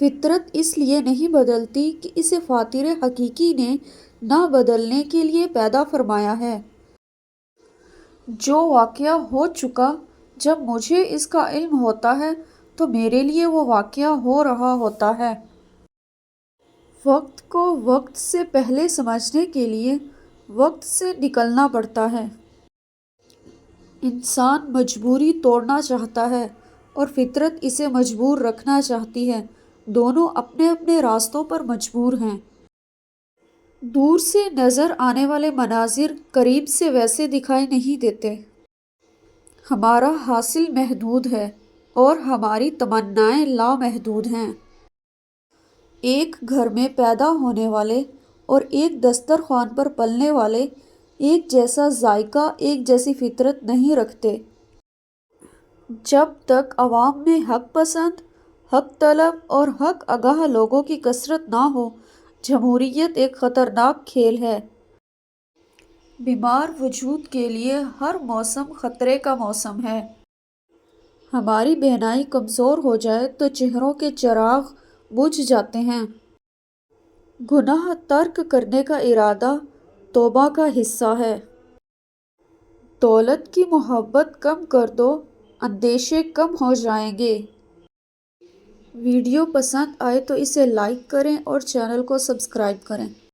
فطرت اس لیے نہیں بدلتی کہ اسے فاتر حقیقی نے نہ بدلنے کے لیے پیدا فرمایا ہے۔ جو واقعہ ہو چکا، جب مجھے اس کا علم ہوتا ہے تو میرے لیے وہ واقعہ ہو رہا ہوتا ہے۔ وقت کو وقت سے پہلے سمجھنے کے لیے وقت سے نکلنا پڑتا ہے۔ انسان مجبوری توڑنا چاہتا ہے اور فطرت اسے مجبور رکھنا چاہتی ہے۔ دونوں اپنے اپنے راستوں پر مجبور ہیں۔ دور سے نظر آنے والے مناظر قریب سے ویسے دکھائی نہیں دیتے۔ ہمارا حاصل محدود ہے اور ہماری تمنائیں لامحدود ہیں۔ ایک گھر میں پیدا ہونے والے اور ایک دسترخوان پر پلنے والے ایک جیسا ذائقہ، ایک جیسی فطرت نہیں رکھتے۔ جب تک عوام میں حق پسند، حق طلب اور حق آگاہ لوگوں کی کثرت نہ ہو، جمہوریت ایک خطرناک کھیل ہے۔ بیمار وجود کے لیے ہر موسم خطرے کا موسم ہے۔ ہماری بینائی کمزور ہو جائے تو چہروں کے چراغ بجھ جاتے ہیں۔ گناہ ترک کرنے کا ارادہ توبہ کا حصہ ہے۔ دولت کی محبت کم کر دو، اندیشے کم ہو جائیں گے۔ ویڈیو پسند آئے تو اسے لائک کریں اور چینل کو سبسکرائب کریں۔